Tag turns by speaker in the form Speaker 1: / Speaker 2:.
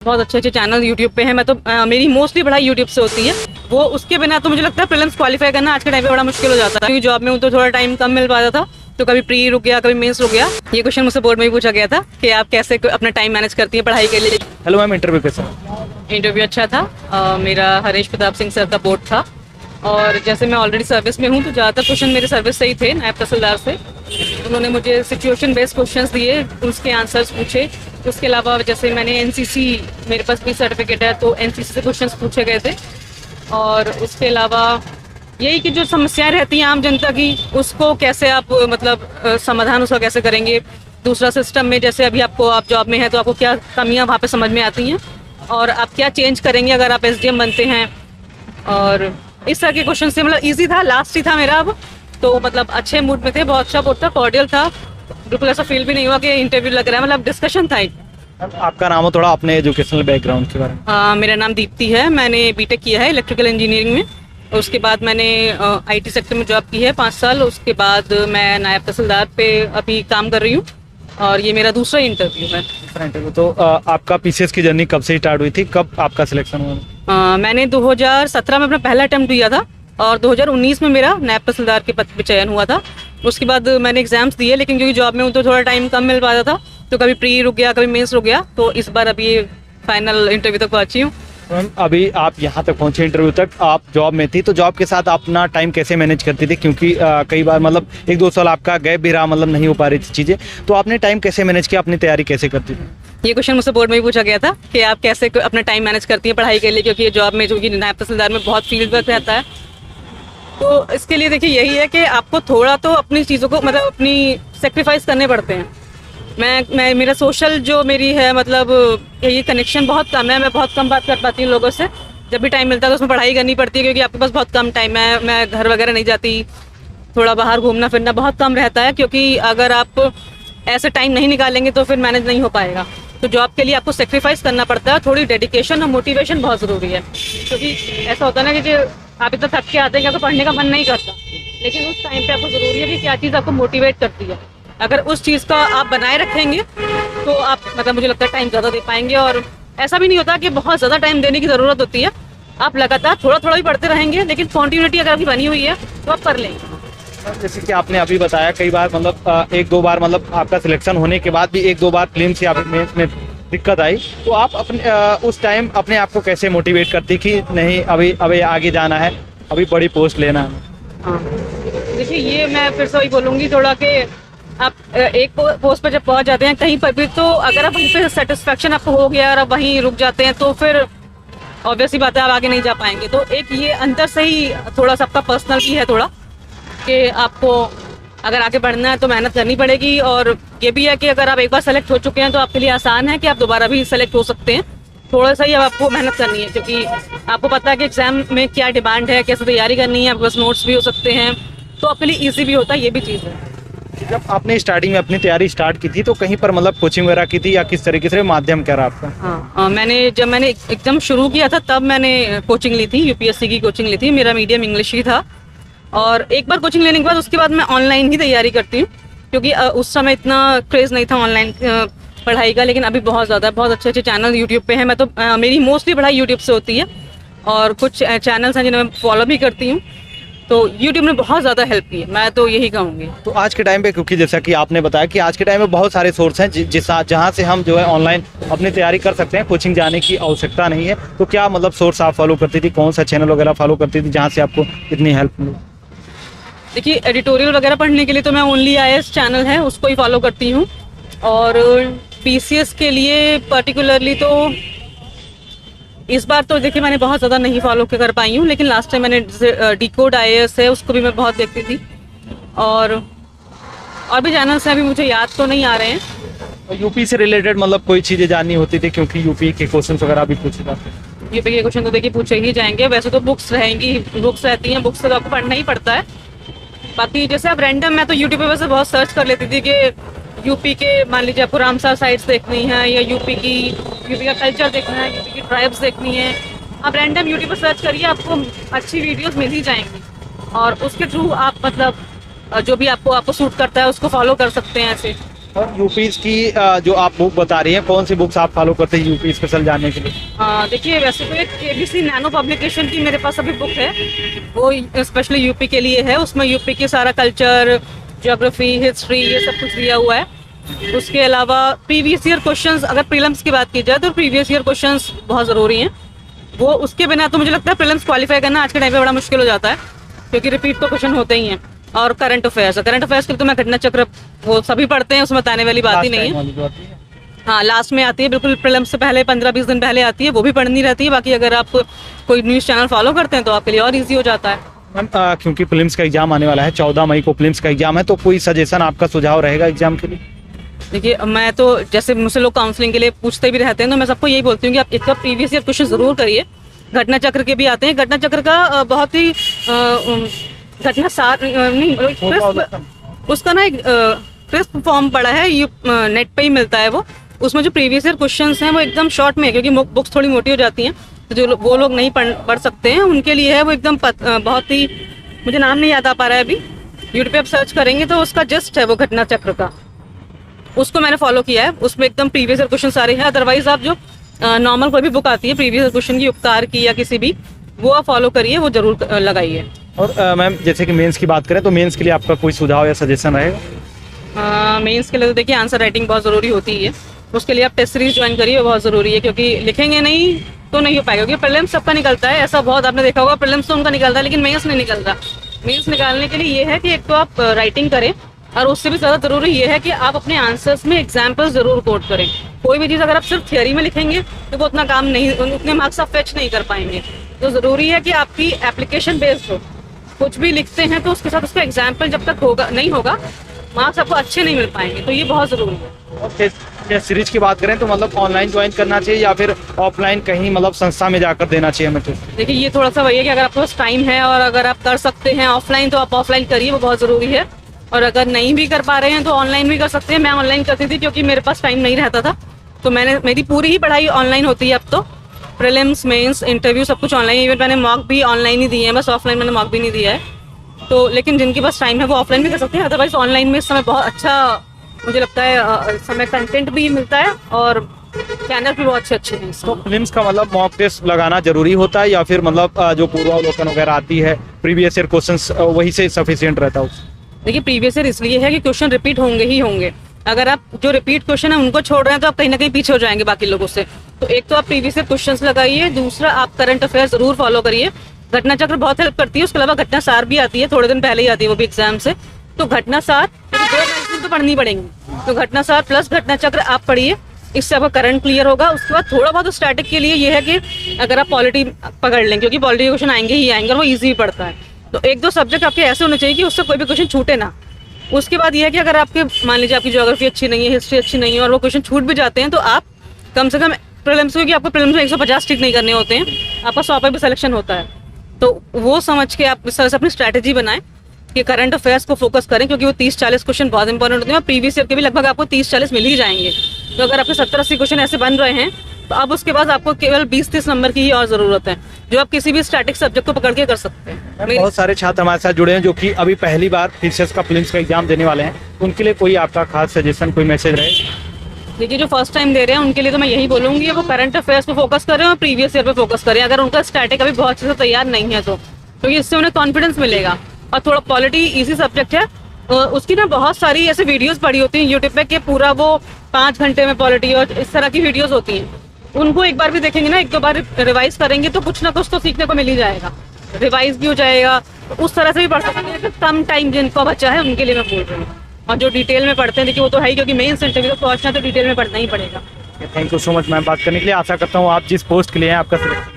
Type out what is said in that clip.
Speaker 1: बहुत अच्छे अच्छे चैनल यूट्यूब पे हैं। मैं तो मेरी मोस्टली पढ़ाई यूट्यूब से होती है। वो उसके बिना तो मुझे लगता है प्रीलिम्स क्वालिफाई करना आज के टाइम पे बड़ा मुश्किल हो जाता है, क्योंकि जॉब में हूँ तो थोड़ा टाइम कम मिल पाता था, तो कभी प्री रुक गया, कभी मेंस रुक गया। ये क्वेश्चन मुझसे बोर्ड में ही पूछा गया था कि आप कैसे अपना टाइम मैनेज करती हैं पढ़ाई के लिए।
Speaker 2: हेलो मैम, इंटरव्यू कैसा?
Speaker 1: इंटरव्यू अच्छा था। मेरा हरीश प्रताप सिंह सर का बोर्ड था, और जैसे मैं ऑलरेडी सर्विस में हूँ तो ज़्यादातर क्वेश्चन मेरे सर्विस से ही थे, नायब तहसीलदार से। उन्होंने मुझे सिचुएशन बेस्ड क्वेश्चंस दिए, उसके आंसर्स पूछे। उसके अलावा जैसे मैंने एनसीसी, मेरे पास भी सर्टिफिकेट है, तो एनसीसी से क्वेश्चंस पूछे गए थे। और उसके अलावा यही कि जो समस्याएं रहती हैं आम जनता की, उसको कैसे आप मतलब समाधान उसका कैसे करेंगे। दूसरा सिस्टम में जैसे अभी आप जॉब में हैं तो आपको क्या कमियाँ वहाँ पे समझ में आती हैं, और आप क्या चेंज करेंगे अगर आप एसडीएम बनते हैं। और इस तरह के क्वेश्चन से मतलब इजी था, लास्ट ही था मेरा अब, तो मतलब अच्छे मूड में थे, बहुत अच्छा बोर्ड था, कॉर्डियल था, बिल्कुल ऐसा फील भी नहीं हुआ कि इंटरव्यू लग रहा है, मतलब डिस्कशन था।
Speaker 2: आपका नाम हो, थोड़ा अपने एजुकेशनल बैकग्राउंड के बारे में।
Speaker 1: मेरा नाम दीप्ति है, मैंने बीटेक किया है इलेक्ट्रिकल इंजीनियरिंग में। उसके बाद मैंने आईटी सेक्टर में जॉब की है 5 साल। उसके बाद मैं नायब तहसीलदार पे अभी काम कर रही हूँ, और ये मेरा दूसरा इंटरव्यू है।
Speaker 2: तो आपका पीसीएस की जर्नी कब से स्टार्ट हुई थी, कब आपका सिलेक्शन हुआ?
Speaker 1: मैंने 2017 में अपना पहला अटेम्प्ट दिया था, और 2019 में मेरा नायब तहसीलदार के पद पर चयन हुआ था। उसके बाद मैंने एग्जाम्स दिए, लेकिन क्योंकि जॉब में हूँ तो थोड़ा टाइम कम मिल पाता था, तो कभी प्री रुक गया, कभी मेंस रुक गया, तो इस बार अभी फाइनल इंटरव्यू तक पहुंची हूँ।
Speaker 2: मैम, अभी आप यहाँ तक पहुँचे इंटरव्यू तक, आप जॉब में थी, तो जॉब के साथ अपना टाइम कैसे मैनेज करती थी? क्योंकि कई बार मतलब 1-2 साल आपका गैप भी रहा, मतलब नहीं हो पा रही थी चीज़ें, तो आपने टाइम कैसे मैनेज किया, अपनी तैयारी कैसे करती थी?
Speaker 1: ये क्वेश्चन मुझसे बोर्ड में भी पूछा गया था कि आप कैसे अपना टाइम मैनेज करती हैं पढ़ाई के लिए, क्योंकि जॉब में जो कि नायब तहसीलदार में बहुत फील्ड वर्क रहता है। तो इसके लिए देखिए यही है कि आपको थोड़ा तो अपनी चीज़ों को मतलब अपनी सेक्रीफाइस करने पड़ते हैं। मैं मेरा सोशल जो मेरी है मतलब ये कनेक्शन बहुत कम है, मैं बहुत कम बात कर पाती हूँ लोगों से। जब भी टाइम मिलता है तो उसमें पढ़ाई करनी पड़ती है, क्योंकि आपके पास बहुत कम टाइम है। मैं घर वगैरह नहीं जाती, थोड़ा बाहर घूमना फिरना बहुत कम रहता है, क्योंकि अगर आप ऐसे टाइम नहीं निकालेंगे तो फिर मैनेज नहीं हो पाएगा। तो जॉब के लिए आपको सेक्रीफाइस करना पड़ता है, थोड़ी डेडिकेशन और मोटिवेशन बहुत ज़रूरी है। क्योंकि ऐसा होता है ना कि आप इतना थक के आते हैं कि आपको पढ़ने का मन नहीं करता, लेकिन उस टाइम पे आपको ज़रूरी है कि क्या चीज़ आपको मोटिवेट करती है। अगर उस चीज़ का आप बनाए रखेंगे तो आप मतलब मुझे लगता है टाइम ज़्यादा दे पाएंगे। और ऐसा भी नहीं होता कि बहुत ज़्यादा टाइम देने की ज़रूरत होती है, आप लगातार थोड़ा थोड़ा ही पढ़ते रहेंगे, लेकिन कॉन्टिन्यूटी अगर आपकी बनी हुई है तो आप कर लेंगे।
Speaker 2: जैसे कि आपने अभी बताया, कई बार मतलब 1-2 बार मतलब आपका सिलेक्शन होने के बाद भी 1-2 बार प्रीलिम्स या मेंस में दिक्कत आई, तो आप अपने उस टाइम अपने आप को कैसे मोटिवेट करती कि नहीं अभी आगे जाना है, अभी बड़ी पोस्ट लेना है?
Speaker 1: हाँ, देखिए ये मैं फिर से वही बोलूँगी थोड़ा कि आप एक पोस्ट पर जब पहुंच जाते हैं कहीं पर भी, तो अगर आप वहीं पे सेटिस्फेक्शन आपको हो गया और आप वहीं रुक जाते हैं तो फिर ऑब्वियसली बात है आप आगे नहीं जा पाएंगे। तो एक ये अंदर से ही थोड़ा सा आपका पर्सनल भी है थोड़ा कि आपको अगर आगे बढ़ना है तो मेहनत करनी पड़ेगी। और ये भी है कि अगर आप एक बार सेलेक्ट हो चुके हैं तो आपके लिए आसान है कि आप दोबारा भी सेलेक्ट हो सकते हैं। थोड़ा सा ही अब आपको मेहनत करनी है, क्योंकि आपको पता है कि एग्जाम में क्या डिमांड है, कैसे तैयारी करनी है, आपके पास नोट्स भी हो सकते हैं, तो आपके लिए ईजी भी होता है, ये भी चीज़ है।
Speaker 2: जब आपने स्टार्टिंग में अपनी तैयारी स्टार्ट की थी तो कहीं पर मतलब कोचिंग वगैरह की थी, या किस तरीके से माध्यम क्या रहा आपका?
Speaker 1: हाँ, जब मैंने एकदम शुरू किया था तब मैंने कोचिंग ली थी, यूपीएससी की कोचिंग ली थी। मेरा मीडियम इंग्लिश ही था, और एक बार कोचिंग लेने के बाद उसके बाद मैं ऑनलाइन ही तैयारी करती हूँ, क्योंकि उस समय इतना क्रेज़ नहीं था ऑनलाइन पढ़ाई का, लेकिन अभी बहुत ज़्यादा बहुत अच्छे अच्छे चैनल यूट्यूब पे हैं। मैं तो मेरी मोस्टली पढ़ाई यूट्यूब से होती है, और कुछ चैनल्स हैं जिन्हें मैं फॉलो भी करती हूँ, तो यूट्यूब ने बहुत ज़्यादा हेल्प की है, मैं तो यही कहूँगी।
Speaker 2: तो आज के टाइम पे, क्योंकि जैसा कि आपने बताया कि आज के टाइम में बहुत सारे सोर्स हैं जहाँ से हम जो है ऑनलाइन अपनी तैयारी कर सकते हैं, कोचिंग जाने की आवश्यकता नहीं है, तो क्या मतलब सोर्स आप फॉलो करती थी, कौन सा चैनल वगैरह फॉलो करती थी जहाँ से आपको इतनी हेल्प मिली?
Speaker 1: देखिए एडिटोरियल वगैरह पढ़ने के लिए तो मैं ओनली आईएएस चैनल है उसको ही फॉलो करती हूँ, और पीसीएस के लिए पर्टिकुलरली तो इस बार तो देखिए मैंने बहुत ज़्यादा नहीं फॉलो कर पाई हूँ, लेकिन लास्ट टाइम मैंने जैसे डिकोड आईएएस है उसको भी मैं बहुत देखती थी, और भी चैनल्स हैं, अभी मुझे याद तो नहीं आ रहे हैं।
Speaker 2: यूपी से रिलेटेड मतलब कोई चीज़ें जाननी होती थी, क्योंकि यूपी के क्वेश्चन वगैरह भी पूछे जाते हैं।
Speaker 1: यूपी के क्वेश्चन तो देखिए पूछे ही जाएंगे, वैसे तो बुक्स रहेंगी, बुक्स रहती हैं, बुक्स से तो आपको पढ़ना ही पड़ता है। बाकी जैसे अब रैंडम मैं तो यूट्यूब पे वैसे बहुत सर्च कर लेती थी कि यूपी के मान लीजिए आपको रामसर साइट्स देखनी है, या यूपी का कल्चर देखना है, यूपी की ट्राइब्स देखनी है, आप रैंडम यूट्यूब पर सर्च करिए, आपको अच्छी वीडियोस मिल ही जाएंगी, और उसके थ्रू आप मतलब जो भी आपको सूट करता है उसको फॉलो कर सकते हैं ऐसे।
Speaker 2: और यूपीज की जो आप बुक बता रही हैं, कौन सी बुक्स आप फॉलो करते हैं यूपी स्पेशल जानने के लिए?
Speaker 1: देखिए वैसे तो एक केबीसी नैनो पब्लिकेशन की मेरे पास अभी बुक है, वो स्पेशली यूपी के लिए है। उसमें यूपी की सारा कल्चर, ज्योग्राफी, हिस्ट्री, ये सब कुछ दिया हुआ है। उसके अलावा प्रीवियस ईयर क्वेश्चंस, अगर प्रीलिम्स की बात की जाए तो प्रीवियस ईयर क्वेश्चंस बहुत ज़रूरी हैं। वो उसके बिना तो मुझे लगता है प्रीलिम्स क्वालिफाई करना आज के टाइम पे बड़ा मुश्किल हो जाता है, क्योंकि रिपीट तो क्वेश्चन होते ही हैं। और करंट अफेयर्स के लिए तो मैं घटना चक्र वो सभी पढ़ते हैं, उसमें बताने वाली बात ही नहीं है। हाँ, लास्ट में आती है, बिल्कुल प्रीलिम्स से पहले 15-20 दिन पहले आती है, वो भी पढ़नी रहती है। बाकी अगर आप कोई न्यूज़ चैनल फॉलो करते हैं तो आपके लिए और ईजी हो जाता है।
Speaker 2: मैम क्योंकि प्रीलिम्स का एग्जाम आने वाला है, 14 मई को प्रीलिम्स का एग्जाम है, तो कोई सजेशन आपका सुझाव रहेगा एग्जाम के लिए?
Speaker 1: देखिए मैं तो जैसे मुझसे लोग काउंसलिंग के लिए पूछते भी रहते हैं, तो मैं सबको यही बोलती हूँ कि आप एक प्रीवियस ईयर क्वेश्चन जरूर करिए। घटना चक्र के भी आते हैं, घटना चक्र का बहुत ही घटना सार नहीं, उसका ना एक क्रिस्प फॉर्म पड़ा है, नेट पे ही मिलता है वो। उसमें जो प्रीवियस ईयर क्वेश्चंस हैं वो एकदम शॉर्ट में है, क्योंकि बुक्स थोड़ी मोटी हो जाती हैं, तो जो वो लोग नहीं पढ़ सकते हैं उनके लिए है वो एकदम बहुत ही, मुझे नाम नहीं याद आ पा रहा है अभी, यूट्यूब पे आप सर्च करेंगे तो उसका जस्ट है वो घटना चक्र का, उसको मैंने फॉलो किया है। उसमें एकदम प्रीवियस ईयर क्वेश्चन सारे हैं। अदरवाइज आप जो नॉर्मल कोई भी बुक आती है प्रीवियस ईयर क्वेश्चन की, उपकार की या किसी भी, वो आप फॉलो करिए, वो जरूर लगाइए।
Speaker 2: और मैम जैसे कि मेंस की बात करें तो मेंस के लिए आपका कोई सुझाव या सजेशन रहेगा?
Speaker 1: मेंस के लिए तो देखिए आंसर राइटिंग बहुत ज़रूरी होती है। उसके लिए आप टेस्ट सीरीज ज्वाइन करिए, वो बहुत ज़रूरी है, क्योंकि लिखेंगे नहीं तो नहीं हो पाएगा। क्योंकि प्रीलिम्स सबका निकलता है, ऐसा बहुत आपने देखा होगा, प्रीलिम्स तो उनका निकलता है लेकिन मेंस नहीं निकलता। मेंस निकालने के लिए ये है कि एक तो आप राइटिंग करें, और उससे भी ज़्यादा ज़रूरी ये है कि आप अपने आंसर्स में एग्जाम्पल ज़रूर कोट करें। कोई भी चीज़ अगर आप सिर्फ थियरी में लिखेंगे तो वो उतना काम नहीं, उतने मार्क्स आप फेच नहीं कर पाएंगे। तो ज़रूरी है कि आपकी एप्लीकेशन बेस्ड हो। कुछ भी लिखते हैं तो उसके साथ उसका एग्जाम्पल जब तक होगा नहीं होगा, मार्क्स आपको अच्छे नहीं मिल पाएंगे। तो ये बहुत ज़रूरी है।
Speaker 2: और टेस्ट सीरीज की बात करें तो मतलब ऑनलाइन ज्वाइन करना चाहिए या फिर ऑफलाइन कहीं मतलब संस्था में जाकर देना चाहिए हमें टेस्ट?
Speaker 1: देखिए ये थोड़ा सा वही है कि अगर आपके पास टाइम है और अगर आप कर सकते हैं ऑफलाइन तो आप ऑफलाइन करिए, वो बहुत ज़रूरी है। और अगर नहीं भी कर पा रहे हैं तो ऑनलाइन भी कर सकते हैं। मैं ऑनलाइन करती थी क्योंकि मेरे पास टाइम नहीं रहता था, तो मेरी पूरी ही पढ़ाई ऑनलाइन होती है अब तो। प्रीलिम्स, मेंस, इंटरव्यू सब कुछ ऑनलाइन। इवन मैंने मॉक भी ऑनलाइन ही दिए हैं, बस ऑफलाइन मैंने मॉक भी नहीं दिया है। तो लेकिन जिनके पास टाइम है वो ऑफलाइन भी कर सकते हैं। अदरवाइज ऑनलाइन में इस समय बहुत अच्छा, मुझे लगता है इस समय कंटेंट भी मिलता है और चैनल भी बहुत अच्छे हैं।
Speaker 2: तो प्रीलिम्स का मतलब मॉक टेस्ट लगाना जरूरी होता है या फिर मतलब जो पूर्वावलोकन वगैरह आती है प्रीवियस ईयर क्वेश्चंस वही से सफिशिएंट रहता है?
Speaker 1: देखिए प्रीवियस ईयर इसलिए है कि क्वेश्चन रिपीट होंगे ही होंगे। अगर आप जो रिपीट क्वेश्चन है उनको छोड़ रहे हैं तो आप कहीं ना कहीं पीछे हो जाएंगे बाकी लोगों से। तो एक तो आप प्रीवियस ईयर क्वेश्चंस लगाइए, दूसरा आप करंट अफेयर जरूर फॉलो करिए। घटना चक्र बहुत हेल्प करती है, उसके अलावा घटना सार भी आती है, थोड़े दिन पहले ही आती है वो भी एग्जाम से। तो घटना सार 2 मैगजीन तो पढ़नी पड़ेंगी, तो घटना सार प्लस घटना चक्र आप पढ़िए, इससे आपका करंट क्लियर होगा। उसके बाद थोड़ा बहुत स्टैटिक के लिए ये है कि अगर आप पॉलिटी पकड़ लें, क्योंकि पॉलिटी क्वेश्चन आएंगे ही आएंगे और वो ईजी पड़ता है। तो 1-2 सब्जेक्ट आपके ऐसे होने चाहिए कि उससे कोई भी क्वेश्चन छूटे ना। उसके बाद ये है कि अगर आपके मान लीजिए आपकी ज्योग्राफी अच्छी नहीं है, हिस्ट्री अच्छी नहीं है और वो क्वेश्चन छूट भी जाते हैं, तो आप कम से कम प्रीलिम्स, क्योंकि आपको प्रीलिम्स में 150 टिक नहीं करने होते हैं, आपका 100 पे भी सिलेक्शन होता है। तो वो समझ के आप इस तरह से अपनी स्ट्रैटेजी बनाएं कि करंट अफेयर्स को फोकस करें, क्योंकि वो 30-40 क्वेश्चन बहुत इंपॉर्टेंट होते हैं और प्रीवियस ईयर के भी लगभग आपको 30-40 मिल ही जाएंगे। तो अगर आपके 70-80 क्वेश्चन ऐसे बन रहे हैं तो अब उसके बाद आपको केवल 20-30 नंबर की ही और ज़रूरत है, जो आप किसी भी स्टैटिक सब्जेक्ट को पकड़ के कर सकते हैं।
Speaker 2: बहुत सारे छात्र हमारे साथ जुड़े हैं जो कि अभी पहली बार टीचर्स का प्रीलिम्स का एग्जाम देने वाले हैं, उनके लिए कोई आपका खास सजेशन, कोई मैसेज रहे?
Speaker 1: देखिए जो फर्स्ट टाइम दे रहे हैं उनके लिए तो मैं यही बोलूँगी वो करंट अफेयर्स पे फोकस करें और प्रीवियस ईयर पे फोकस करें, अगर उनका स्टैटिक अभी बहुत अच्छे से तैयार नहीं है तो, क्योंकि इससे उन्हें कॉन्फिडेंस मिलेगा। और थोड़ा पॉलिटी इजी सब्जेक्ट है, उसकी ना बहुत सारी ऐसे वीडियोस पड़ी होती हैं यूट्यूब पे कि पूरा वो 5 घंटे में पॉलिटी और इस तरह की वीडियोस होती हैं। उनको एक बार भी देखेंगे ना, 1-2 बार रिवाइज करेंगे तो कुछ ना कुछ तो सीखने को मिल ही जाएगा, रिवाइज भी हो जाएगा। तो उस तरह से भी पढ़ सकते हैं। कम टाइम जिनको बचा है उनके लिए मैं बोल रही हूँ। और जो डिटेल में पढ़ते हैं, देखिए वो तो है ही, क्योंकि मेंस इंटरव्यू तो पहुंचना तो डिटेल में पढ़ना ही पड़ेगा।
Speaker 2: Thank you so much ma'am बात करने के लिए। आशा करता हूँ आप जिस पोस्ट के लिए हैं आपका सिलेक्शन